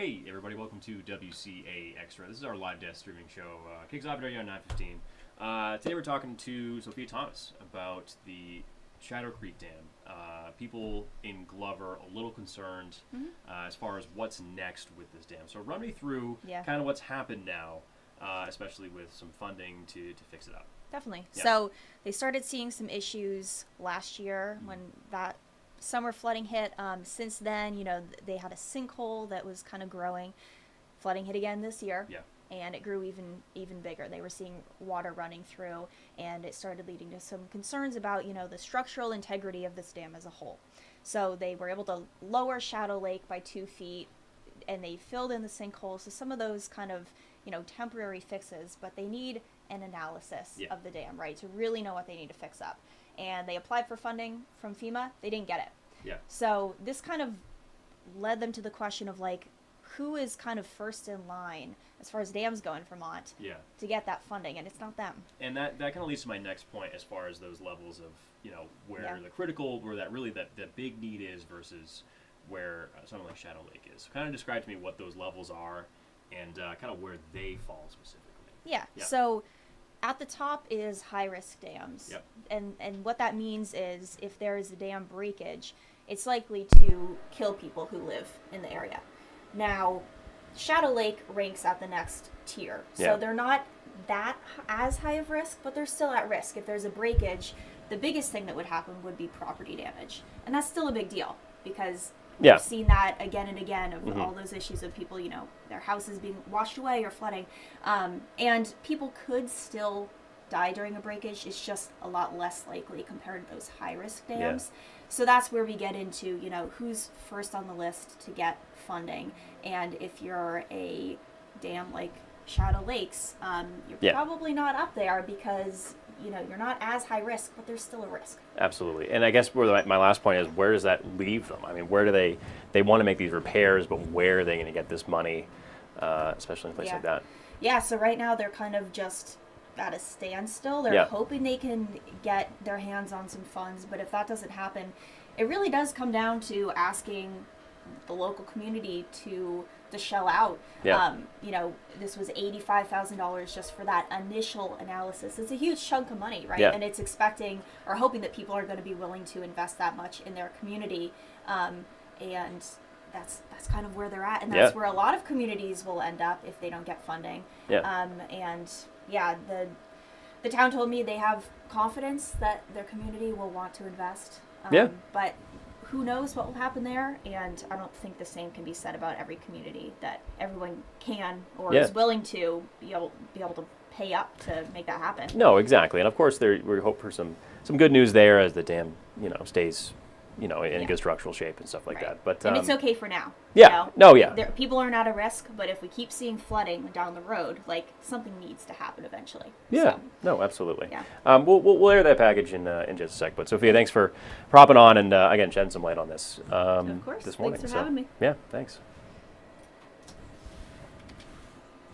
Hey everybody, welcome to WCAX. This is our live desk streaming show. Kicks off today on 9:15. Today we're talking to Sophia Thomas about the Shadow Creek Dam. People in Glover a little concerned as far as what's next with this dam. So run me through kind of what's happened now, especially with some funding to fix it up. Definitely. Yeah. So they started seeing some issues last year when that summer flooding hit. Since then, they had a sinkhole that was kind of growing. Flooding hit again this year. Yeah. And it grew even bigger. They were seeing water running through, and it started leading to some concerns about, the structural integrity of this dam as a whole. So they were able to lower Shadow Lake by 2 feet, and they filled in the sinkhole. So some of those kind of, temporary fixes, but they need an analysis of the dam, right, to really know what they need to fix up. And they applied for funding from FEMA. They didn't get it. Yeah. So this kind of led them to the question of, who is kind of first in line as far as dams go in Vermont to get that funding, and it's not them. And that kind of leads to my next point as far as those levels of, where the critical, where that really the big need is versus where something like Shadow Lake is. So kind of describe to me what those levels are and kind of where they fall specifically. Yeah. So at the top is high-risk dams. Yep. And what that means is if there is a dam breakage, it's likely to kill people who live in the area. Now, Shadow Lake ranks at the next tier. So they're not that as high of risk, but they're still at risk. If there's a breakage, the biggest thing that would happen would be property damage. And that's still a big deal because we've seen that again and again of all those issues of people, their houses being washed away or flooding. And people could still die during a breakage. It's just a lot less likely compared to those high-risk dams. So that's where we get into, who's first on the list to get funding. And if you're a dam like Shadow Lakes, you're probably not up there because, you're not as high risk, but there's still a risk. Absolutely. And I guess where my last point is, where does that leave them? I mean, where do they want to make these repairs, but where are they going to get this money, especially in a place like that? Yeah, so right now they're kind of just at a standstill. They're hoping they can get their hands on some funds, but if that doesn't happen, it really does come down to asking the local community to shell out. This was $85,000 just for that initial analysis. It's a huge chunk of money, right? And it's expecting or hoping that people are going to be willing to invest that much in their community, and that's kind of where they're at, and that's where a lot of communities will end up if they don't get funding. The town told me they have confidence that their community will want to invest. But who knows what will happen there, and I don't think the same can be said about every community, that everyone can or is willing to be able to pay up to make that happen. No, exactly. And of course we hope for some good news there as the dam, stays in good structural shape and stuff like that. But and it's okay for now. People aren't at a risk, but if we keep seeing flooding down the road, something needs to happen eventually. No, absolutely. We'll air that package in just a sec. But Sophia, thanks for hopping on and again shedding some light on this. Of course. This morning. Thanks for having me. Yeah, thanks.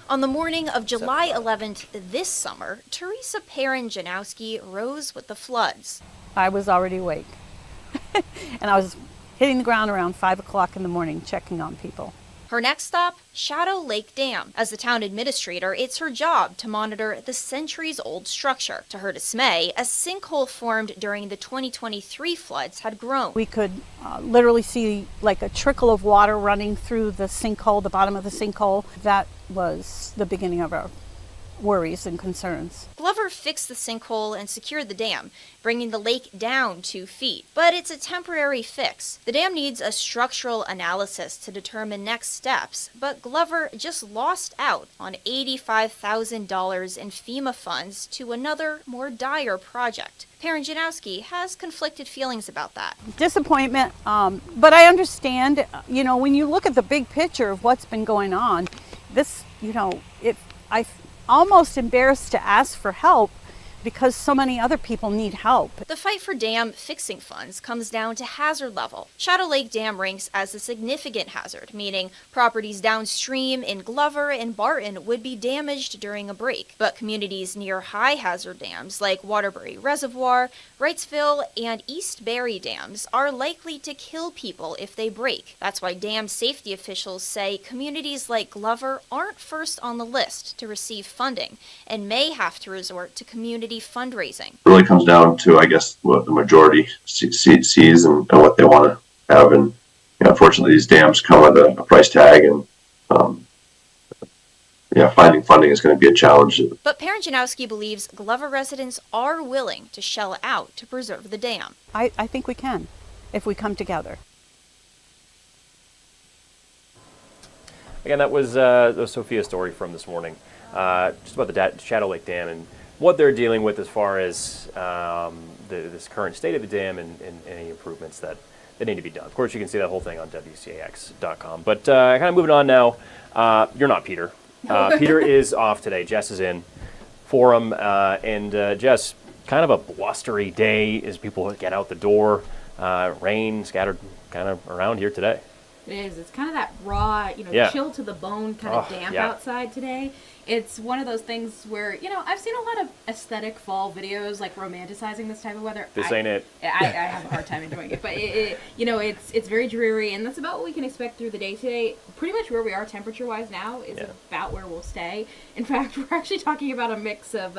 On the morning of July 11th this summer, Teresa Perrin-Janowski rose with the floods. I was already awake. And I was hitting the ground around 5 o'clock in the morning checking on people. Her next stop, Shadow Lake Dam. As the town administrator, it's her job to monitor the centuries-old structure. To her dismay, a sinkhole formed during the 2023 floods had grown. We could literally see a trickle of water running through the sinkhole, the bottom of the sinkhole. That was the beginning of our worries and concerns. Glover fixed the sinkhole and secured the dam, bringing the lake down 2 feet. But it's a temporary fix. The dam needs a structural analysis to determine next steps, but Glover just lost out on $85,000 in FEMA funds to another, more dire project. Perrin-Janowski has conflicted feelings about that. Disappointment, but I understand, when you look at the big picture of what's been going on, this, I'm almost embarrassed to ask for help because so many other people need help. The fight for dam fixing funds comes down to hazard level. Shadow Lake Dam ranks as a significant hazard, meaning properties downstream in Glover and Barton would be damaged during a break. But communities near high hazard dams like Waterbury Reservoir, Wrightsville, and East Barry dams are likely to kill people if they break. That's why dam safety officials say communities like Glover aren't first on the list to receive funding and may have to resort to community fundraising. It really comes down to, I guess, what the majority sees and what they want to have. And unfortunately, these dams come with a price tag, and finding funding is going to be a challenge. But Janowski believes Glover residents are willing to shell out to preserve the dam. I think we can, if we come together. Again, that was Sophia's story from this morning, just about the Shadow Lake Dam and what they're dealing with as far as this current state of the dam and any improvements that need to be done. Of course, you can see that whole thing on WCAX.com. But kind of moving on now, you're not Peter. Peter is off today. Jess is in for him. And Jess, kind of a blustery day as people get out the door. Rain scattered kind of around here today. It is. It's kind of that raw, chill to the bone kind of damp outside today. It's one of those things where, I've seen a lot of aesthetic fall videos, like romanticizing this type of weather. This ain't it. I have a hard time enjoying it, but it's very dreary, and that's about what we can expect through the day today. Pretty much where we are temperature-wise now is about where we'll stay. In fact, we're actually talking about a mix of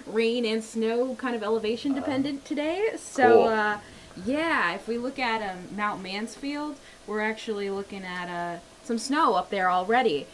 rain and snow, kind of elevation dependent today. So, cool. If we look at Mount Mansfield, we're actually looking at some snow up there already,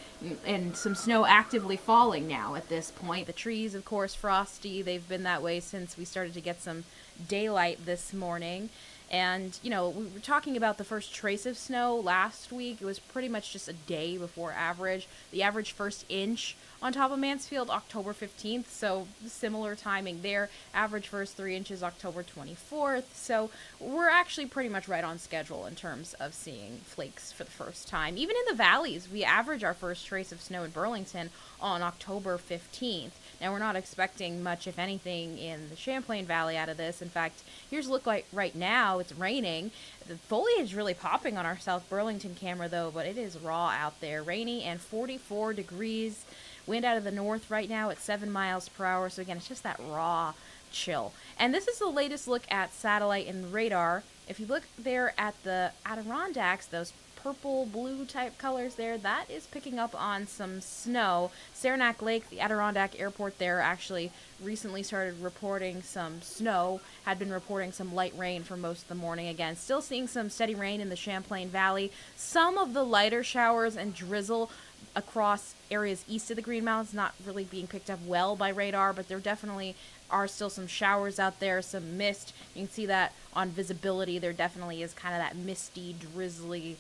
and some snow actively falling now at this point. The trees, of course, frosty. They've been that way since we started to get some daylight this morning. And, we were talking about the first trace of snow last week. It was pretty much just a day before average. The average first inch on top of Mansfield, October 15th, so similar timing there. Average first 3 inches, October 24th. So we're actually pretty much right on schedule in terms of seeing flakes for the first time. Even in the valleys, we average our first trace of snow in Burlington on October 15th. Now, we're not expecting much, if anything, in the Champlain Valley out of this. In fact, here's a look like right now. It's raining. The foliage really popping on our South Burlington camera, though, but it is raw out there. Rainy and 44 degrees. Wind out of the north right now at 7 miles per hour. So, again, it's just that raw chill. And this is the latest look at satellite and radar. If you look there at the Adirondacks, those purple blue type colors there, that is picking up on some snow. Saranac Lake, the Adirondack airport there, actually recently started reporting some snow, had been reporting some light rain for most of the morning. Again, still seeing some steady rain in the Champlain Valley. Some of the lighter showers and drizzle across areas east of the Green Mountains not really being picked up well by radar, but there definitely are still some showers out there, some mist. You can see that on visibility. There definitely is kind of that misty, drizzly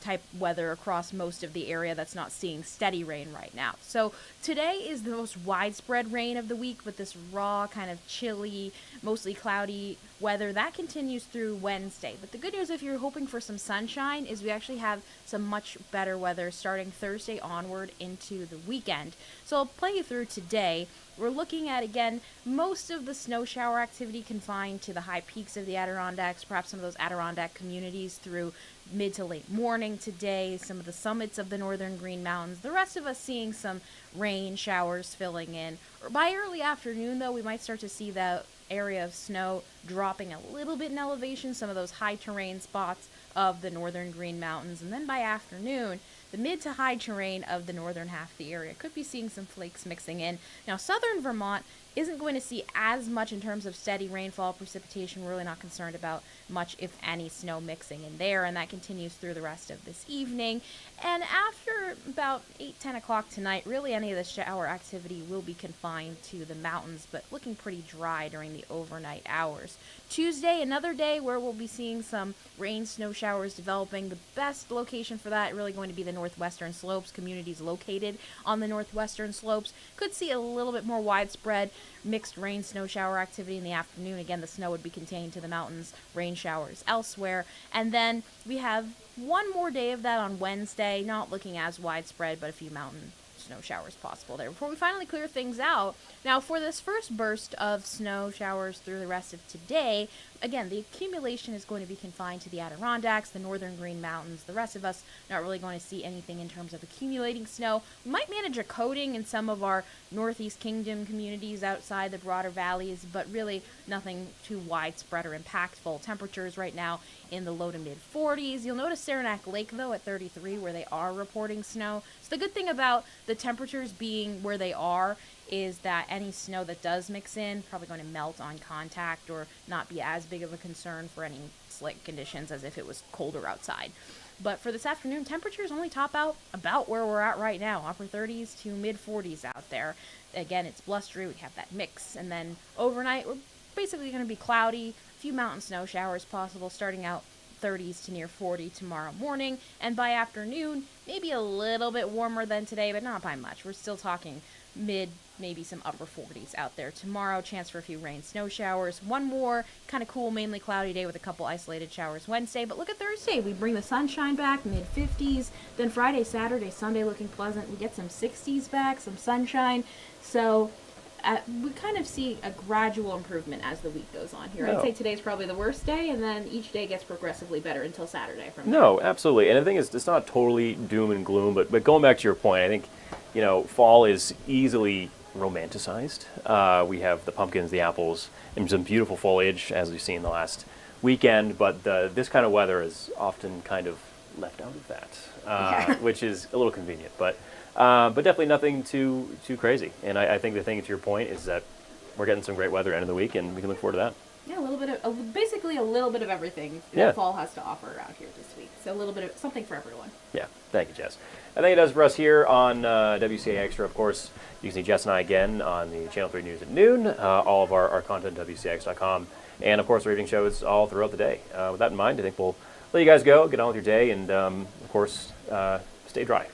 type weather across most of the area that's not seeing steady rain right now. So today is the most widespread rain of the week, but this raw, kind of chilly, mostly cloudy weather, that continues through Wednesday. But the good news, if you're hoping for some sunshine, is we actually have some much better weather starting Thursday onward into the weekend. So I'll play you through today. We're looking at, again, most of the snow shower activity confined to the high peaks of the Adirondacks, perhaps some of those Adirondack communities through mid to late morning today, some of the summits of the northern Green Mountains. The rest of us seeing some rain showers filling in. By early afternoon, though, we might start to see the area of snow dropping a little bit in elevation, some of those high terrain spots of the northern Green Mountains. And then by afternoon, the mid to high terrain of the northern half of the area could be seeing some flakes mixing in. Now, southern Vermont isn't going to see as much in terms of steady rainfall precipitation. We're really not concerned about much, if any, snow mixing in there, and that continues through the rest of this evening. And after about 8-10 o'clock tonight, really any of the shower activity will be confined to the mountains, but looking pretty dry during the overnight hours. Tuesday, another day where we'll be seeing some rain, snow showers developing. The best location for that really going to be the northwestern slopes. Communities located on the northwestern slopes could see a little bit more widespread mixed rain, snow shower activity in the afternoon. Again, the snow would be contained to the mountains, rain showers elsewhere. And then we have one more day of that on Wednesday, not looking as widespread, but a few mountain snow showers possible there before we finally clear things out. Now, for this first burst of snow showers through the rest of today, again, the accumulation is going to be confined to the Adirondacks, the northern Green Mountains. The rest of us not really going to see anything in terms of accumulating snow. We might manage a coating in some of our Northeast Kingdom communities outside the broader valleys, but really nothing too widespread or impactful. Temperatures right now in the low to mid 40s. You'll notice Saranac Lake, though, at 33, where they are reporting snow. So the good thing about the temperatures being where they are is that any snow that does mix in probably going to melt on contact or not be as big of a concern for any slick conditions as if it was colder outside. But for this afternoon, temperatures only top out about where we're at right now, upper 30s to mid 40s out there. Again, it's blustery, we have that mix, and then overnight we're basically going to be cloudy, a few mountain snow showers possible, starting out 30s to near 40 tomorrow morning, and by afternoon, maybe a little bit warmer than today, but not by much. We're still talking mid, maybe some upper 40s out there tomorrow. Chance for a few rain snow showers. One more kind of cool, mainly cloudy day with a couple isolated showers Wednesday. But look at Thursday. We bring the sunshine back, mid 50s. Then Friday, Saturday, Sunday looking pleasant. We get some 60s back, some sunshine. So we kind of see a gradual improvement as the week goes on here. No. I'd say today's probably the worst day, and then each day gets progressively better until Saturday. From No, absolutely. And the thing is, it's not totally doom and gloom, but going back to your point, I think, fall is easily romanticized. We have the pumpkins, the apples, and some beautiful foliage, as we've seen the last weekend, but this kind of weather is often kind of left out of that, which is a little convenient. But definitely nothing too crazy. And I think the thing, to your point, is that we're getting some great weather end of the week, and we can look forward to that. Yeah, a little bit of, basically a little bit of everything that fall has to offer around here this week. So a little bit of something for everyone. Yeah, thank you, Jess. I think it does for us here on WCAX Extra. Of course, you can see Jess and I again on the Channel 3 News at noon, all of our content at WCAX.com, and of course our evening shows all throughout the day. With that in mind, I think we'll let you guys go, get on with your day, and of course, stay dry.